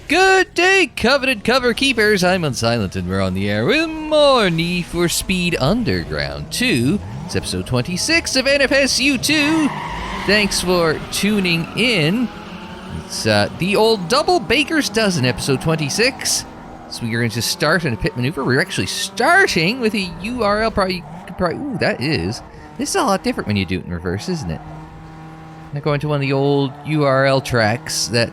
Good day, coveted cover keepers. I'm Unsilent, and we're on the air with more Need for Speed Underground 2. It's episode 26 of NFSU 2. Thanks for tuning in. It's the old double baker's dozen, episode 26. So we're going to start in a pit maneuver. We're actually starting with a URL. Ooh, this is a lot different when you do it in reverse, isn't it? I'm going to one of the old URL tracks that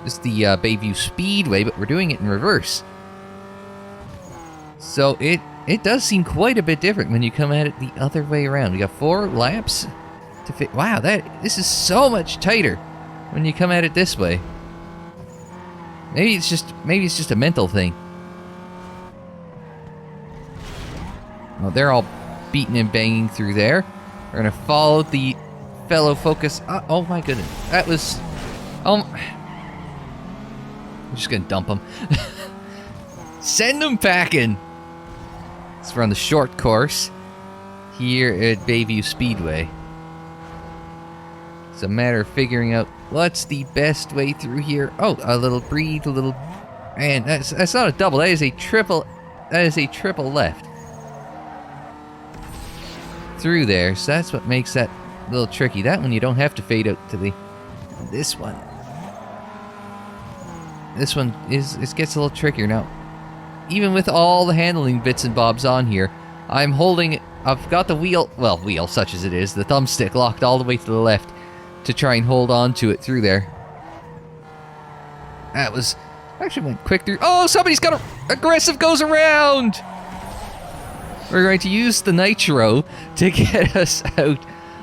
is the Bayview Speedway, but we're doing it in reverse. So it does seem quite a bit different when you come at it the other way around. We got 4 laps to fit. Wow, this is so much tighter when you come at it this way. Maybe it's just a mental thing. Well, they're all beating and banging through there. We're gonna follow the fellow focus. Oh my goodness, that was. I'm just gonna dump them. Send them packing. So we're on the short course here at Bayview Speedway. It's a matter of figuring out what's the best way through here. Oh, a little breathe, a little, and that's not a double. That is a triple. That is a triple left through there. So that's what makes that a little tricky. That one you don't have to fade out to the. This one gets a little trickier now. Even with all the handling bits and bobs on here, I'm holding. I've got the wheel such as it is, the thumbstick locked all the way to the left to try and hold on to it through there. That was actually went quick through. Oh, somebody's got aggressive goes around. We're going to use the nitro to get us out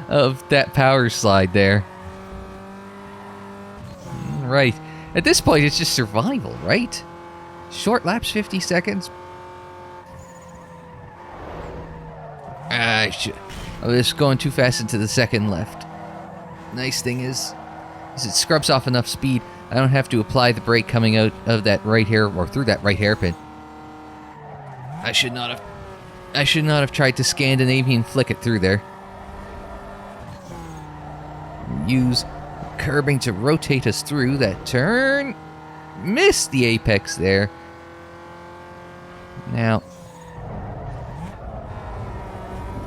of that power slide there. Right. At this point, it's just survival, right? Short laps, 50 seconds. I was going too fast into the second left. Nice thing is it scrubs off enough speed. I don't have to apply the brake coming out of that right hair or through that right hairpin. I should not have tried to Scandinavian flick it through there. Use curbing to rotate us through that turn. Missed the apex there. Now,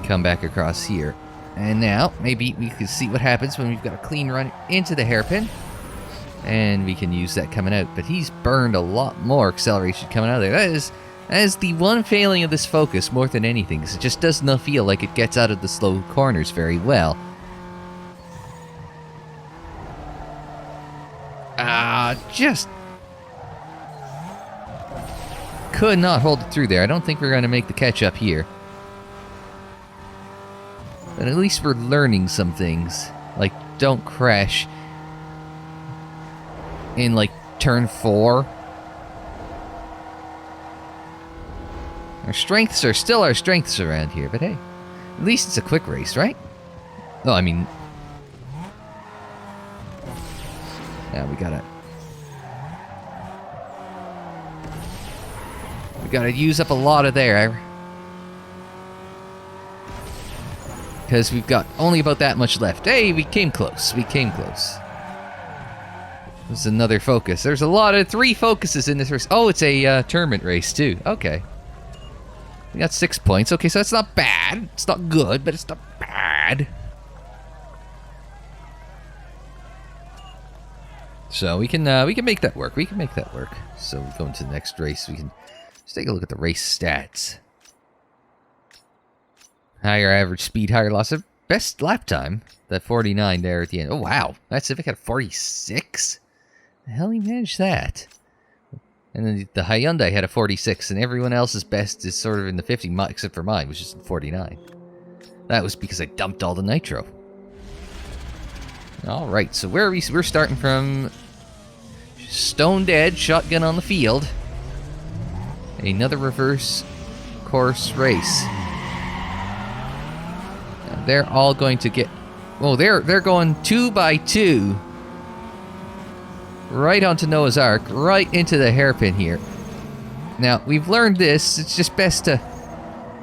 come back across here. And now, maybe we can see what happens when we've got a clean run into the hairpin. And we can use that coming out. But he's burned a lot more acceleration coming out of there. That is the one failing of this Focus more than anything. Because it just does not feel like it gets out of the slow corners very well. Just could not hold it through there. I don't think we're going to make the catch up here. But at least we're learning some things. Like, don't crash in, like, turn 4. Our strengths are still our strengths around here, but hey, at least it's a quick race, right? Oh, I mean... Yeah, we gotta use up a lot of there. Because we've got only about that much left. Hey, we came close. There's another Focus. There's a lot of 3 Focuses in this race. Oh, it's a tournament race too. Okay. We got 6 points. Okay, so that's not bad. It's not good, but it's not bad. So we can make that work. So we go into the next race. We can just take a look at the race stats. Higher average speed, higher loss of best lap time. That 49 there at the end. Oh wow, that Civic had 46. The hell he managed that? And then the Hyundai had a 46, and everyone else's best is sort of in the 50, except for mine, which is 49. That was because I dumped all the nitro. All right, so where are we? We're starting from stone dead, shotgun on the field. Another reverse course race. Now they're all going to get. Oh, they're going 2 by 2, right onto Noah's Ark, right into the hairpin here. Now we've learned this. It's just best to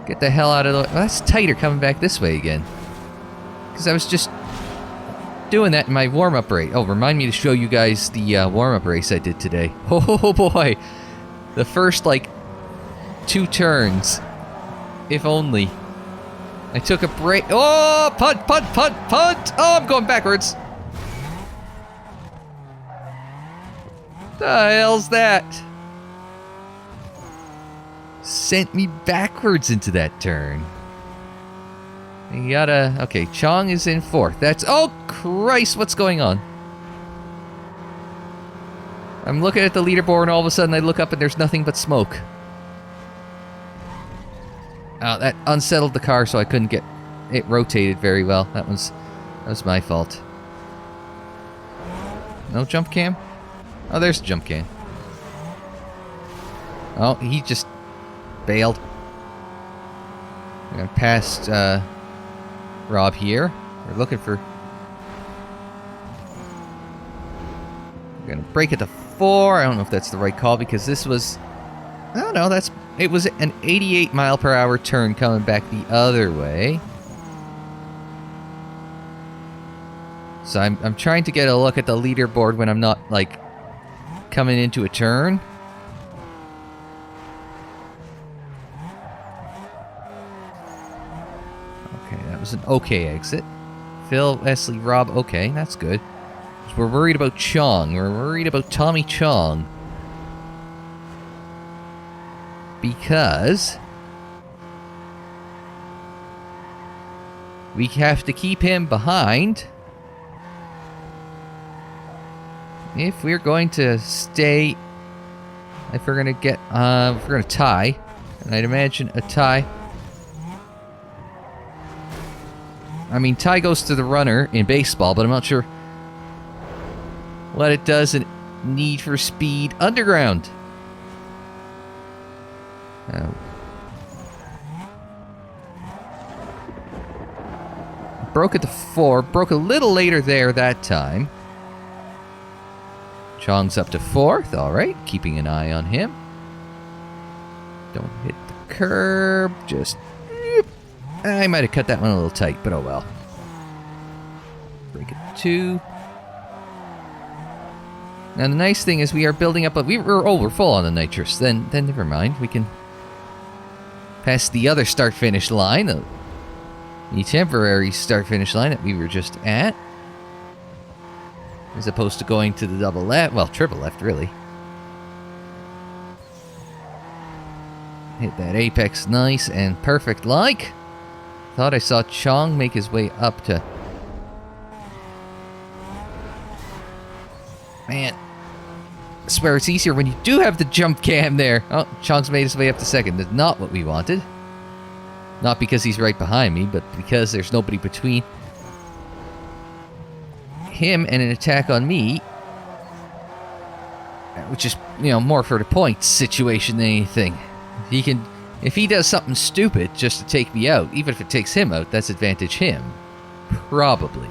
get the hell out of the. Well, that's tighter coming back this way again, because I was just doing that in my warm-up race. Oh, remind me to show you guys the warm-up race I did today. Oh boy. The first, like, 2 turns. If only. I took a break. Oh, punt, punt, punt, punt. Oh, I'm going backwards. The hell's that? Sent me backwards into that turn. You gotta... Okay, Chong is in 4th. That's... Oh, Christ, what's going on? I'm looking at the leaderboard and all of a sudden I look up and there's nothing but smoke. Oh, that unsettled the car so I couldn't get it rotated very well. That was my fault. No jump cam? Oh, there's the jump cam. Oh, he just bailed. We're gonna pass Rob here. We're looking for... We're gonna break it to 4. I don't know if that's the right call because this was... I don't know, it was an 88 mile per hour turn coming back the other way. So I'm trying to get a look at the leaderboard when I'm not, like, coming into a turn. Okay, that was an okay exit. Phil, Wesley, Rob, okay, that's good. We're worried about Chong. We're worried about Tommy Chong. Because we have to keep him behind if we're going to stay, if we're going to get, if we're going to tie, and I'd imagine a tie. I mean, tie goes to the runner in baseball, but I'm not sure what it does in Need for Speed Underground. Broke it to 4. Broke a little later there that time. Chong's up to 4th. Alright. Keeping an eye on him. Don't hit the curb. Just... I might have cut that one a little tight, but oh well. Break it to 2. Now the nice thing is we are building up... we're full on the nitrous. Then never mind. We can... pass the other start-finish line, the temporary start-finish line that we were just at, as opposed to going to the double left, well, triple left, really. Hit that apex nice and perfect like. Thought I saw Chong make his way up to... Man, I swear it's easier when you do have the jump cam there. Oh, Chong's made his way up to 2nd. That's not what we wanted. Not because he's right behind me, but because there's nobody between him and an attack on me. Which is, you know, more for the points situation than anything. If he does something stupid just to take me out, even if it takes him out, that's advantage him. Probably.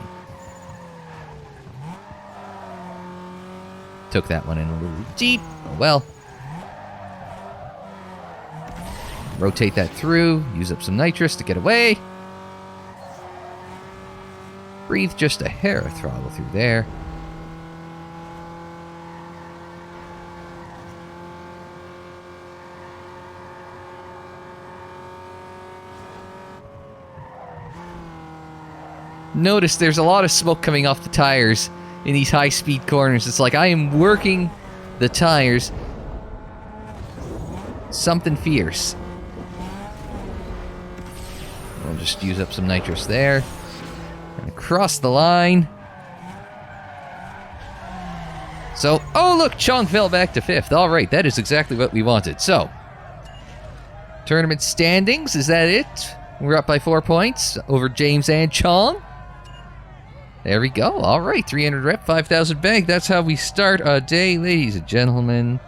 Took that one in a little deep. Oh well. Rotate that through. Use up some nitrous to get away. Breathe just a hair of throttle through there. Notice there's a lot of smoke coming off the tires in these high-speed corners. It's like I am working the tires. Something fierce. We'll just use up some nitrous there. And across the line. So, oh look, Chong fell back to 5th. Alright, that is exactly what we wanted. So, tournament standings, is that it? We're up by 4 points over James and Chong. There we go. All right, 300 rep, 5,000 bag. That's how we start a day, ladies and gentlemen.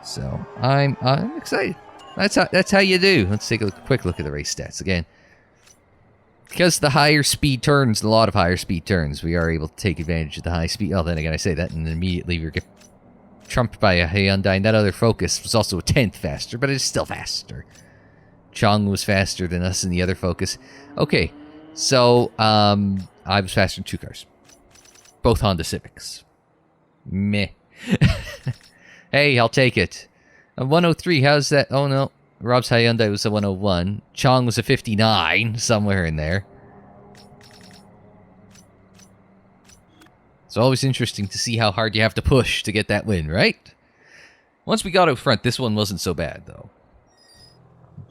So I'm excited. That's how you do. Let's take a quick look at the race stats again. Because the higher speed turns, a lot of higher speed turns, we are able to take advantage of the high speed. Oh, then again, I say that, and immediately we get trumped by a Hyundai. And that other Focus was also a 10th faster, but it's still faster. Chong was faster than us in the other Focus. Okay, so I was faster than 2 cars. Both Honda Civics. Meh. Hey, I'll take it. A 103, how's that? Oh no. Rob's Hyundai was a 101. Chong was a 59, somewhere in there. It's always interesting to see how hard you have to push to get that win, right? Once we got out front, this one wasn't so bad, though.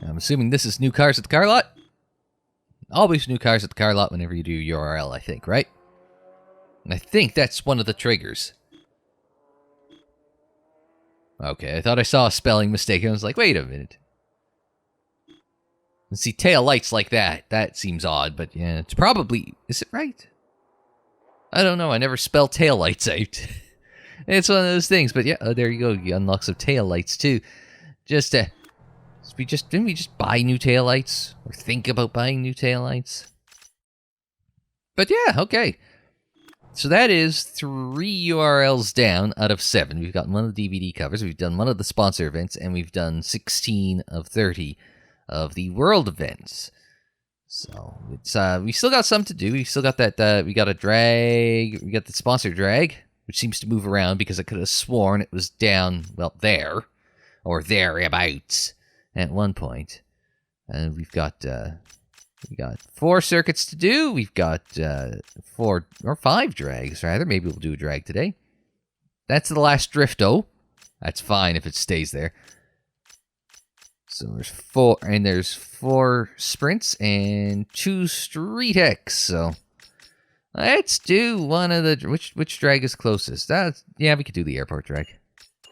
I'm assuming this is new cars at the car lot? Always new cars at the car lot whenever you do URL, I think, right? And I think that's one of the triggers. Okay, I thought I saw a spelling mistake, and I was like, wait a minute. And see, tail lights like that. That seems odd, but yeah, it's probably... Is it right? I don't know, I never spell tail lights out. It's one of those things, but yeah, oh, there you go. You unlock some tail lights, too. Didn't we just buy new tail lights? Or think about buying new tail lights? But yeah, okay. So that is 3 URLs down out of 7. We've gotten one of the DVD covers, we've done one of the sponsor events, and we've done 16 of 30 of the world events. So it's we still got some to do. We still got that we got a drag, we got the sponsor drag, which seems to move around because I could have sworn it was down, well, there, or thereabouts at one point. And we got 4 circuits to do. We've got 4 or 5 drags, rather. Maybe we'll do a drag today. That's the last drifto. That's fine if it stays there. So there's 4 sprints and 2 street X. So let's do one of the which drag is closest. Yeah, we could do the airport drag.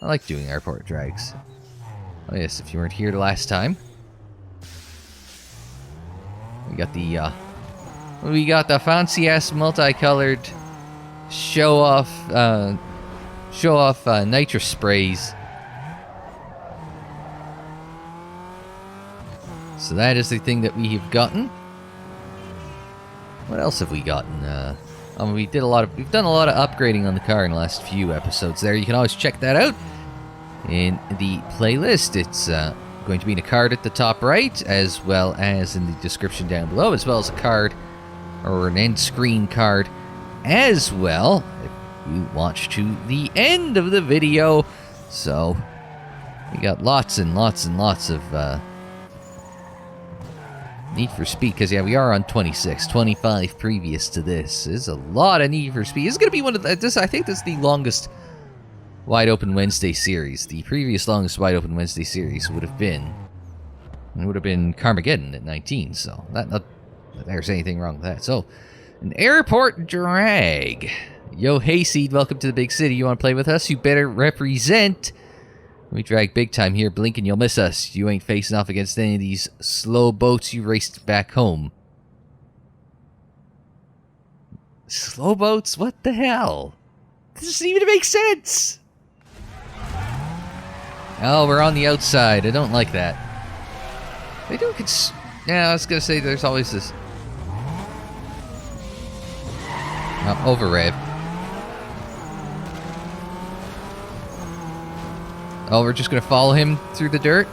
I like doing airport drags. Oh yes, if you weren't here the last time. We got the fancy ass multicolored show off nitrous sprays. So that is the thing that we have gotten. What else have we gotten? We've done a lot of upgrading on the car in the last few episodes. There, you can always check that out in the playlist. It's going to be in a card at the top right, as well as in the description down below, as well as a card or an end screen card as well, if you watch to the end of the video. So we got lots and lots and lots of Need for Speed, because yeah, we are on 26, 25 previous to this. There's a lot of Need for Speed. This is going to be one of the, I think this is the longest Wide Open Wednesday series. The previous longest Wide Open Wednesday series would have been Carmageddon at 19, so not there's anything wrong with that. So, an airport drag. Yo, Hayseed, welcome to the big city. You want to play with us? You better represent. We drag big time here. Blink and you'll miss us. You ain't facing off against any of these slow boats you raced back home. Slow boats? What the hell? This doesn't even make sense. Oh, we're on the outside. I don't like that. They do yeah, I was going to say there's always this... over rev. Oh, we're just going to follow him through the dirt?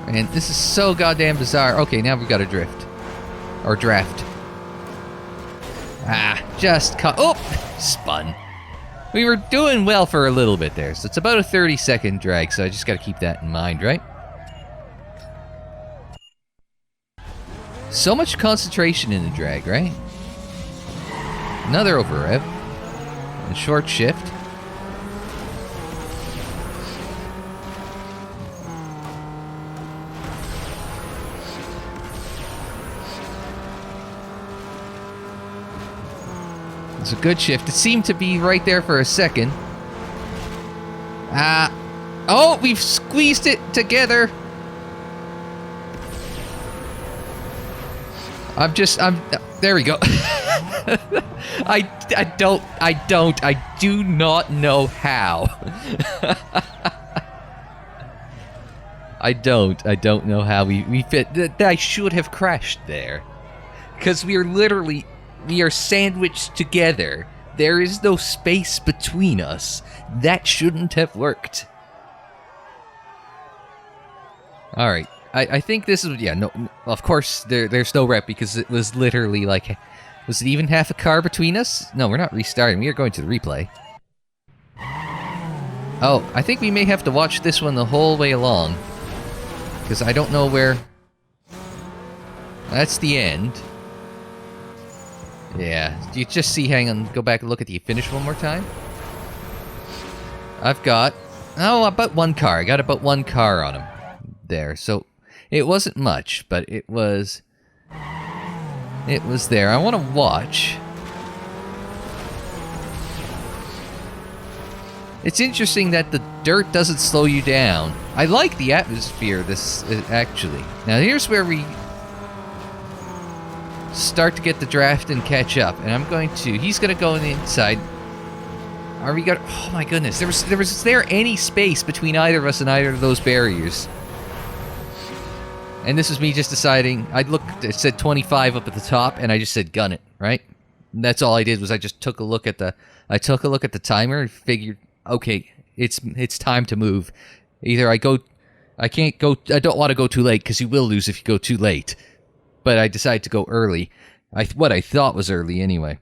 And this is so goddamn bizarre. Okay, now we've got to drift. Or draft. Just cut. Oh! Spun. We were doing well for a little bit there. So it's about a 30-second drag, so I just got to keep that in mind, right? So much concentration in the drag, right? Another over rev. A short shift. It's a good shift. It seemed to be right there for a second. Oh, we've squeezed it together. There we go. I do not know how. I don't know how we fit. I should have crashed there. Because we are sandwiched together. There is no space between us. That shouldn't have worked. Alright. I think this is... Yeah, no, of course, there's no rep because it was literally like... Was it even half a car between us? No, we're not restarting. We are going to the replay. Oh, I think we may have to watch this one the whole way along. Because I don't know where... That's the end. Yeah. Do you just see... Hang on. Go back and look at the finish one more time. I've got... Oh, about one car. I got about one car on him. There. So, it wasn't much, but it was... It was there. I want to watch. It's interesting that the dirt doesn't slow you down. I like the atmosphere, this, actually. Now, here's where we start to get the draft and catch up. And I'm going to... He's going to go on the inside. Are we got... Oh, my goodness. Is there any space between either of us and either of those barriers? And this was me just deciding... It said 25 up at the top, and I just said gun it, right? And that's all I did, was I just took a look at the... I took a look at the timer and figured... Okay, it's time to move. Either I go... I can't go... I don't want to go too late, because you will lose if you go too late. But I decided to go early. What I thought was early, anyway.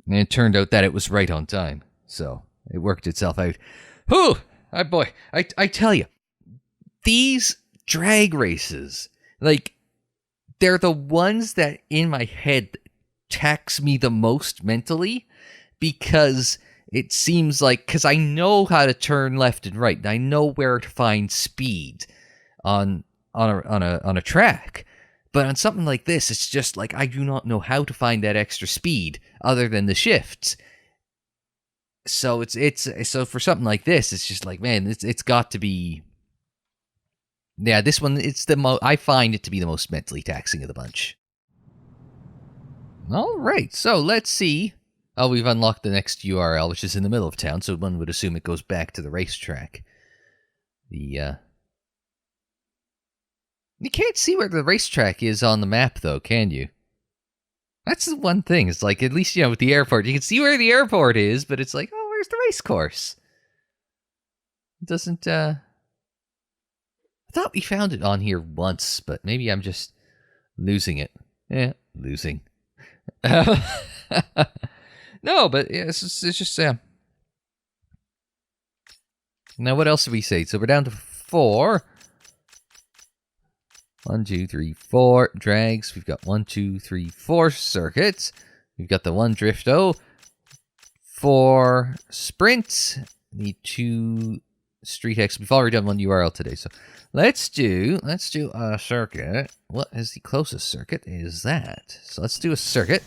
And it turned out that it was right on time. So, it worked itself out. Whew! Boy, I tell you, these drag races, like, they're the ones that, in my head, tax me the most mentally, because... It seems like, because I know how to turn left and right, and I know where to find speed on a track, but on something like this, it's just like I do not know how to find that extra speed other than the shifts. So so for something like this, it's just like, man, it's got to be. Yeah, this one, I find it to be the most mentally taxing of the bunch. All right, so let's see. Oh, we've unlocked the next URL, which is in the middle of town, so one would assume it goes back to the racetrack. You can't see where the racetrack is on the map, though, can you? That's the one thing. It's like, at least, with the airport, you can see where the airport is, but it's like, oh, where's the race course? It doesn't, I thought we found it on here once, but maybe I'm just losing it. Yeah, losing. No, but yeah, it's just Now, what else did we say? So we're down to 4. 1, 2, 3, 4 drags. We've got 1, 2, 3, 4 circuits. We've got the 1 drifto. 4 sprints. Need 2 street X. We've already done 1 URL today, so let's do a circuit. What is the closest circuit? Is that? So let's do a circuit.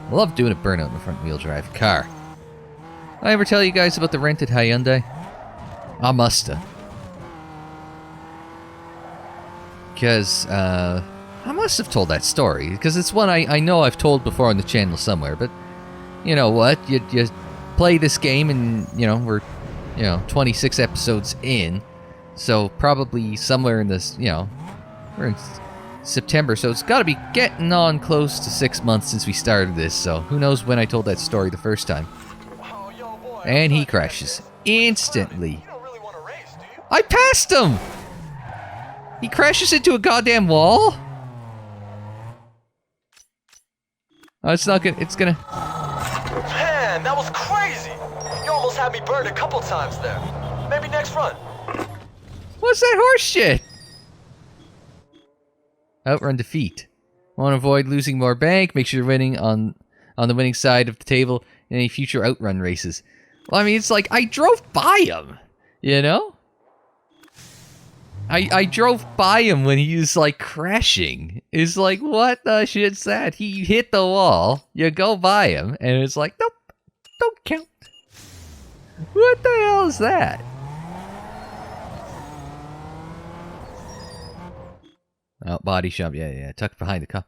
I love doing a burnout in a front-wheel drive car. I ever tell you guys about the rented Hyundai? I musta. Because, I must have told that story, because it's one I know I've told before on the channel somewhere, but you know what? You play this game and, we're, 26 episodes in, so probably somewhere in this, we're in September, so it's got to be getting on close to 6 months since we started this, so who knows when I told that story the first time. And he crashes instantly. I passed him! He crashes into a goddamn wall? Oh, it's not gonna, it's gonna... Man, that was crazy! You almost had me burned a couple times there. Maybe next run. What's that horse shit? Outrun defeat. Want to avoid losing more bank, make sure you're winning on the winning side of the table in any future outrun races. Well, I mean, it's like, I drove by him, I drove by him when he was, like, crashing. It's like, what the shit's that? He hit the wall, you go by him, and it's like, nope, don't count. What the hell is that? Oh, body shop, yeah, tucked behind the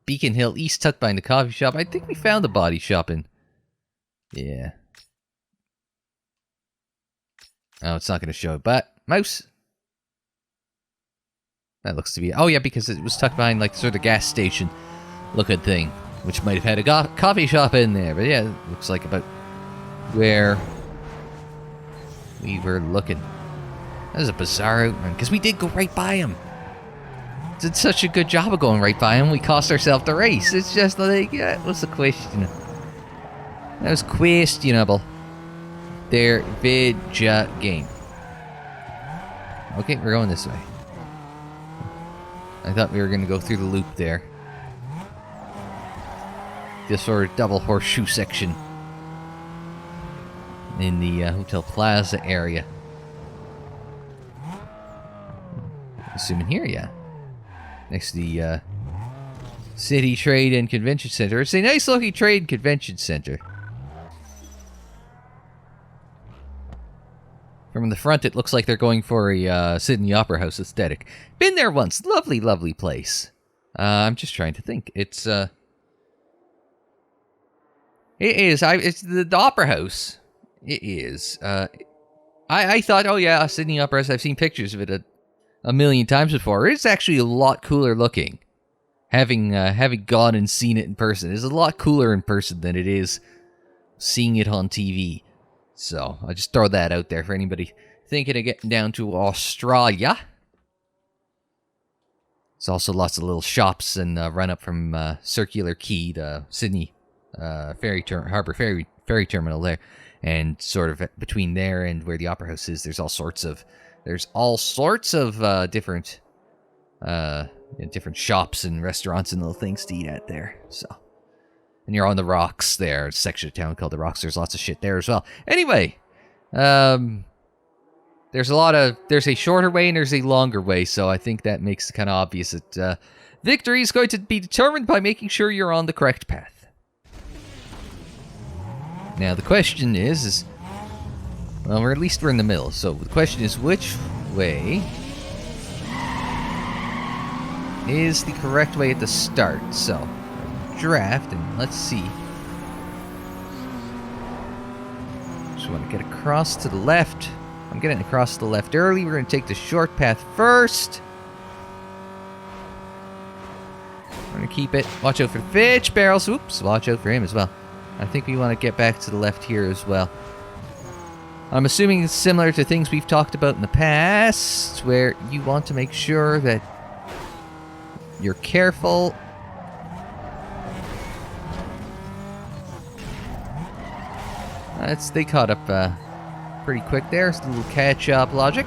Beacon Hill East, tucked behind the coffee shop. I think we found the body shop in... Yeah. Oh, it's not going to show it, but... Mouse! That looks to be... Oh, yeah, because it was tucked behind, like, sort of gas station looking thing, which might have had a coffee shop in there. But, yeah, it looks like about where we were looking. That was a bizarre outrun, because we did go right by him. Did such a good job of going right by him, we cost ourselves the race. It's just like, yeah, what's the question? That was questionable. Their vidja game. Okay, we're going this way. I thought we were going to go through the loop there. This sort of double horseshoe section in the Hotel Plaza area. Assuming here, yeah. Next to the City Trade and Convention Center. It's a nice looking trade and convention center. From the front, it looks like they're going for a Sydney Opera House aesthetic. Been there once. Lovely, lovely place. I'm just trying to think. It's, it is. It's the Opera House. It is. I thought, oh yeah, Sydney Opera House. I've seen pictures of it a million times before. It's actually a lot cooler looking. Having gone and seen it in person. It's a lot cooler in person than it is seeing it on TV. So, I'll just throw that out there for anybody thinking of getting down to Australia. There's also lots of little shops and run up from Circular Quay to Sydney Harbour Ferry Terminal there. And sort of between there and where the Opera House is, there's all sorts of different shops and restaurants and little things to eat at there. So, and you're on the Rocks there, it's a section of town called the Rocks. There's lots of shit there as well. Anyway, there's a shorter way and there's a longer way, so I think that makes it kind of obvious that victory is going to be determined by making sure you're on the correct path. Now the question is well, at least we're in the middle, so the question is which way is the correct way at the start. So, draft, and let's see. Just want to get across to the left. I'm getting across to the left early. We're going to take the short path first. We're going to keep it. Watch out for the fish barrels. Oops, watch out for him as well. I think we want to get back to the left here as well. I'm assuming it's similar to things we've talked about in the past, where you want to make sure that you're careful. They caught up pretty quick there. It's a little catch-up logic.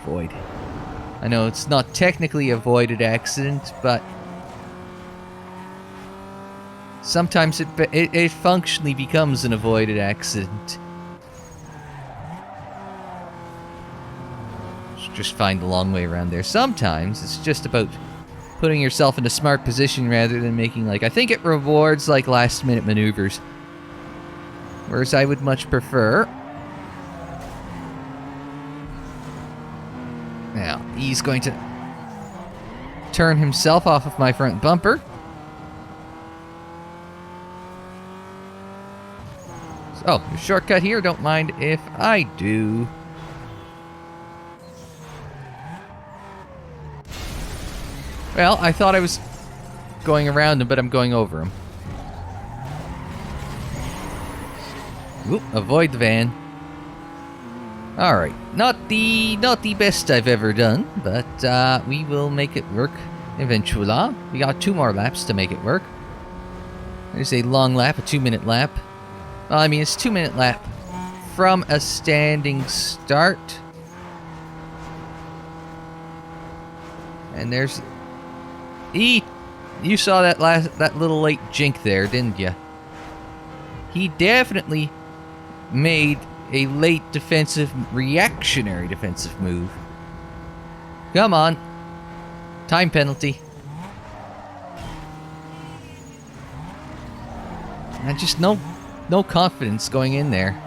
Avoid. I know it's not technically a avoided accident, but sometimes it functionally becomes an avoided accident. Just find the long way around there. Sometimes it's just about putting yourself in a smart position rather than making, like, I think it rewards like last minute maneuvers, whereas I would much prefer. Now he's going to turn himself off of my front bumper. Oh, shortcut here, don't mind if I do. Well, I thought I was going around him, but I'm going over him. Oop, avoid the van. Alright, not the best I've ever done, but we will make it work eventually. We got 2 more laps to make it work. There's a long lap, a 2-minute lap. Well, I mean, it's a 2-minute lap from a standing start. And there's... You saw that little late jink there, didn't you? He definitely made a late reactionary defensive move. Come on. Time penalty. And just no confidence going in there.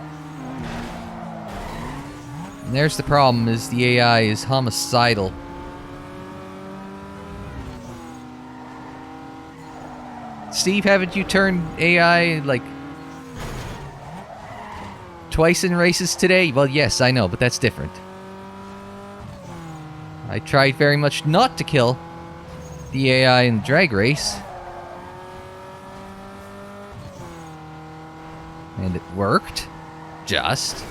And there's the problem, is the AI is homicidal. Steve, haven't you turned AI, like, twice in races today? Well, yes, I know, but that's different. I tried very much not to kill the AI in the drag race. And it worked. Just.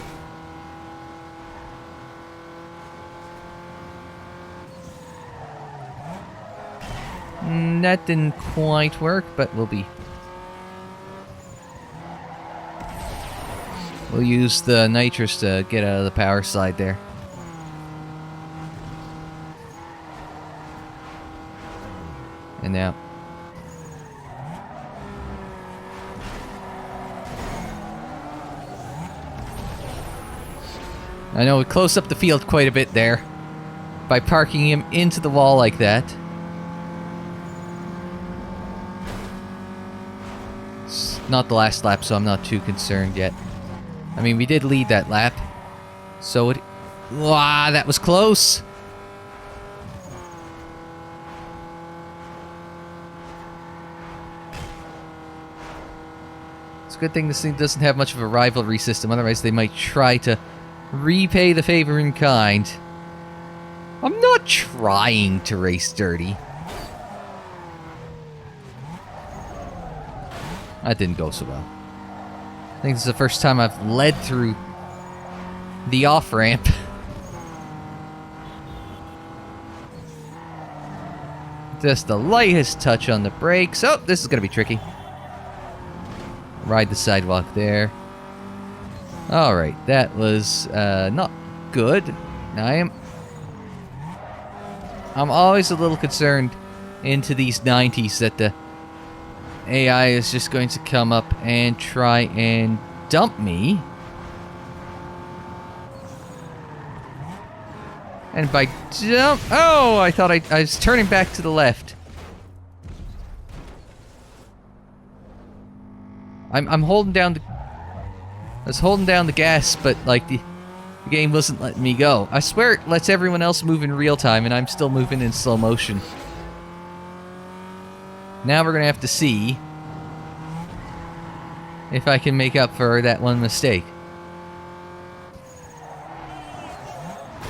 That didn't quite work, but we'll use the nitrous to get out of the power slide there. And now. I know we closed up the field quite a bit there by parking him into the wall like that. It's not the last lap, so I'm not too concerned yet. I mean, we did lead that lap. So it... Wow, that was close! It's a good thing this thing doesn't have much of a rivalry system, otherwise they might try to repay the favor in kind. I'm not trying to race dirty. That didn't go so well. I think this is the first time I've led through the off-ramp. Just the lightest touch on the brakes. Oh, this is going to be tricky. Ride the sidewalk there. Alright, that was not good. I'm always a little concerned into these 90s that the AI is just going to come up and try and dump me. And by dump... Oh, I thought I was turning back to the left. I'm holding down the... I was holding down the gas, but, like, the game wasn't letting me go. I swear it lets everyone else move in real time, and I'm still moving in slow motion. Now we're gonna have to see if I can make up for that one mistake.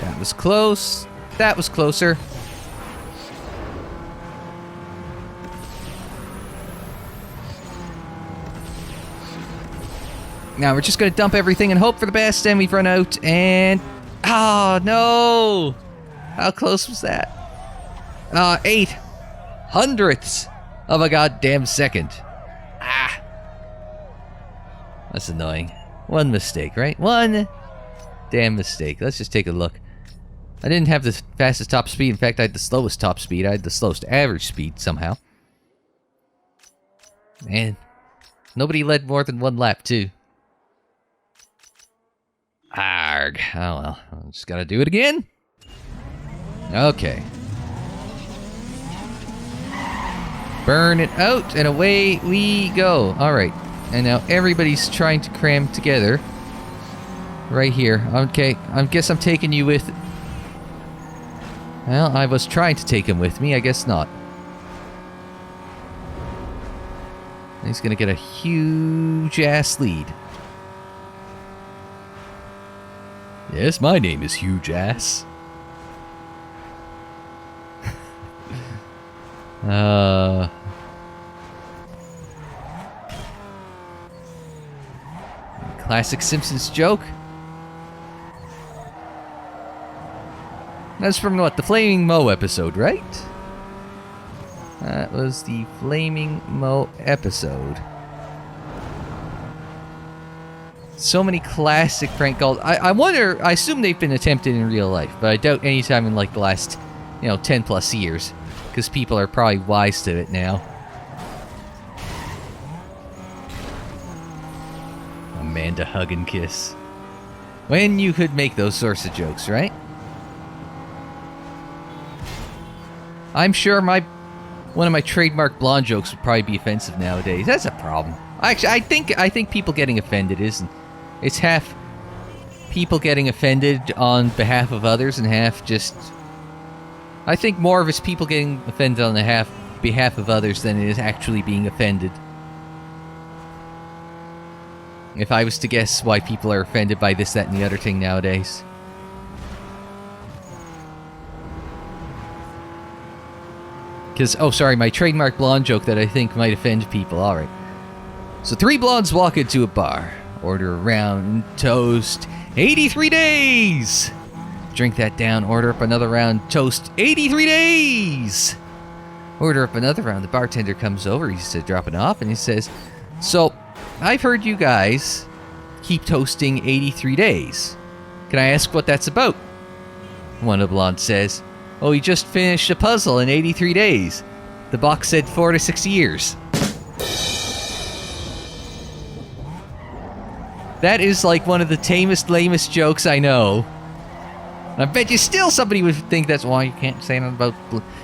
That was close. That was closer. Now we're just gonna dump everything and hope for the best, and we've run out, and... Oh, no! How close was that? 8 hundredths of a goddamn second. Ah! That's annoying. One mistake, right? One damn mistake. Let's just take a look. I didn't have the fastest top speed. In fact, I had the slowest top speed. I had the slowest average speed, somehow. Man. Nobody led more than one lap, too. Arg. Oh well, I just gotta do it again. Okay. Burn it out, and away we go. Alright, and now everybody's trying to cram together. Right here. Okay, I guess I'm taking you with... Well, I was trying to take him with me, I guess not. He's gonna get a huge-ass lead. Yes, my name is Huge Ass. Classic Simpsons joke. That's from what? The Flaming Moe episode, right? That was the Flaming Moe episode. So many classic prank calls. I wonder, I assume they've been attempted in real life, but I doubt any time in like the last, 10 plus years. Because people are probably wise to it now. Amanda hug and kiss. When you could make those sorts of jokes, right? I'm sure one of my trademark blonde jokes would probably be offensive nowadays. That's a problem. Actually, I think people getting offended isn't. It's half people getting offended on behalf of others and half just... I think more of it's people getting offended on behalf of others than it is actually being offended. If I was to guess why people are offended by this, that, and the other thing nowadays. Because, oh sorry, my trademark blonde joke that I think might offend people, alright. So 3 blondes walk into a bar. Order a round toast. 83 days! Drink that down. Order up another round toast. 83 days! Order up another round. The bartender comes over. He's dropping off, and he says, "So, I've heard you guys keep toasting 83 days. Can I ask what that's about?" One of the blondes says, "Oh, he just finished a puzzle in 83 days. The box said 4 to 6 years." That is like one of the tamest, lamest jokes I know. I bet you still somebody would think that's why you can't say that about...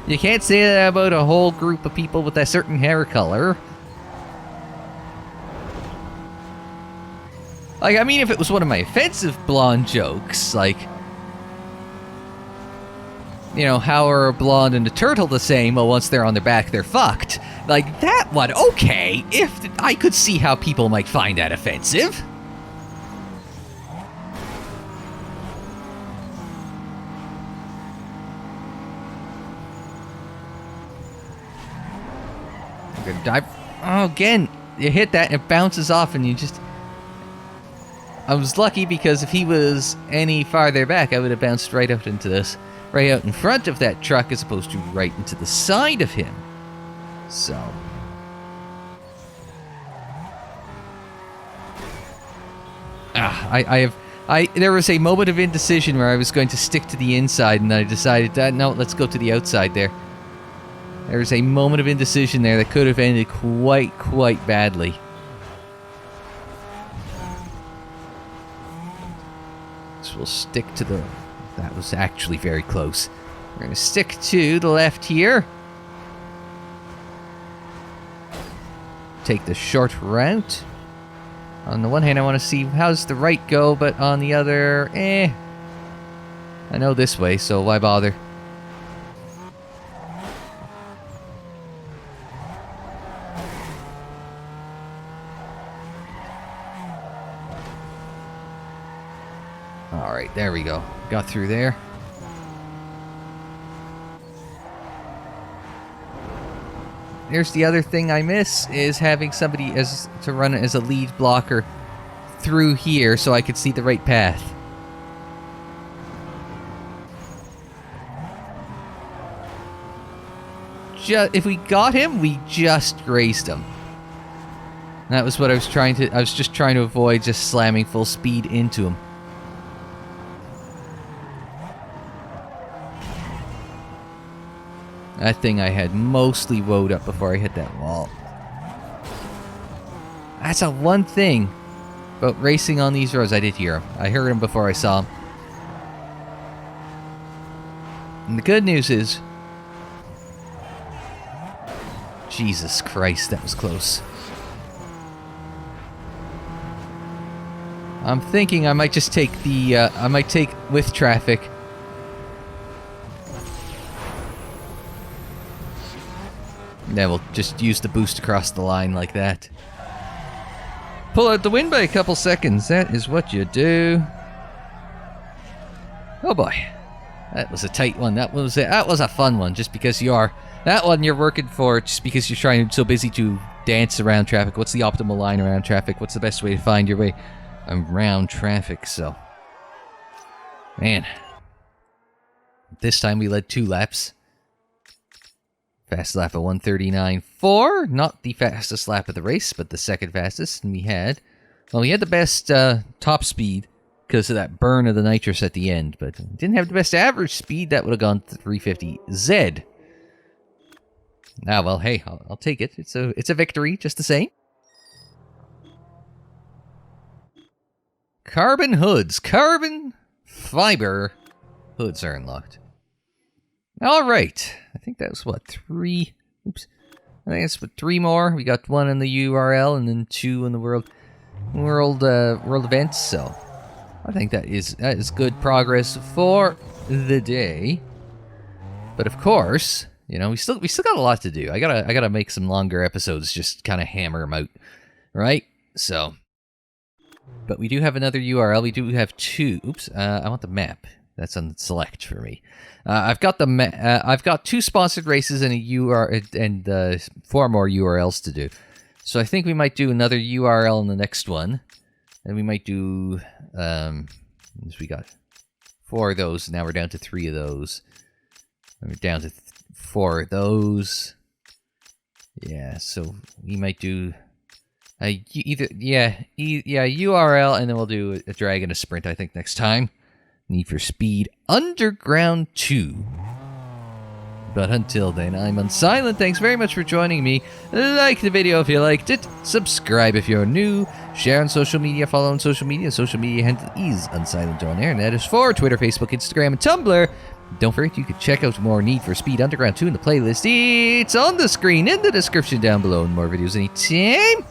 You can't say that about a whole group of people with a certain hair color. Like, I mean, if it was one of my offensive blonde jokes, like... You know, how are a blonde and a turtle the same? Well, once they're on their back, they're fucked. Like, that one, okay. If I could see how people might find that offensive. I'm gonna dive. Oh, again, you hit that and it bounces off and you just... I was lucky because if he was any farther back, I would have bounced right out into this. Right out in front of that truck as opposed to right into the side of him. So. There was a moment of indecision where I was going to stick to the inside and I decided that, no, let's go to the outside there. There was a moment of indecision there that could have ended quite badly. So we'll stick to the... That was actually very close. We're going to stick to the left here. Take the short route. On the one hand, I want to see how's the right go, but on the other, I know this way, so why bother? Alright, there we go. Got through there. Here's the other thing I miss, is having somebody to run as a lead blocker through here so I could see the right path. If we got him, we just grazed him. That was what I was trying to... I was just trying to avoid just slamming full speed into him. That thing I had mostly woed up before I hit that wall. That's a one thing about racing on these roads. I did hear him. I heard him before I saw him. And the good news is... Jesus Christ, that was close. I'm thinking I might just take the... I might take with traffic... Then we'll just use the boost across the line like that. Pull out the win by a couple seconds. That is what you do. Oh boy. That was a tight one. That was a fun one, just because you are... That one you're working for just because you're trying so busy to dance around traffic. What's the optimal line around traffic? What's the best way to find your way around traffic? So... Man. This time we led 2 laps. Fast lap of 1:39.4. Not the fastest lap of the race, but the second fastest. And we had the best top speed because of that burn of the nitrous at the end, but didn't have the best average speed. That would have gone to 350Z. Ah, well, hey, I'll take it. It's a victory, just the same. Carbon hoods. Carbon fiber hoods are unlocked. All right. I think that was, what, 3? Oops. I think it's 3 more. We got 1 in the URL and then 2 in the world events. So I think that is good progress for the day. But of course, you know, we still got a lot to do. I gotta make some longer episodes. Just kind of hammer them out, right? So, but we do have another URL. We do have 2. Oops. I want the map. That's on select for me. I've got I've got 2 sponsored races and a URL and 4 more URLs to do. So I think we might do another URL in the next one, And we might do, we got 4 of those. Now we're down to 3 of those. And we're down to 4 of those. Yeah, so we might do URL, and then we'll do a drag and a sprint, I think, next time. Need for Speed Underground 2. But until then, I'm Unsilent. Thanks very much for joining me. Like the video if you liked it. Subscribe if you're new. Share on social media. Follow on social media. Social media handle is Unsilent on air, and that is for Twitter, Facebook, Instagram, and Tumblr. Don't forget you can check out more Need for Speed Underground 2 in the playlist. It's on the screen in the description down below, and more videos anytime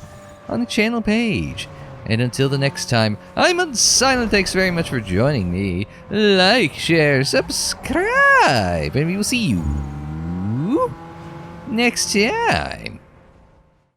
on the channel page. And until the next time, I'm Unsilent. Thanks very much for joining me. Like, share, subscribe, and we will see you next time.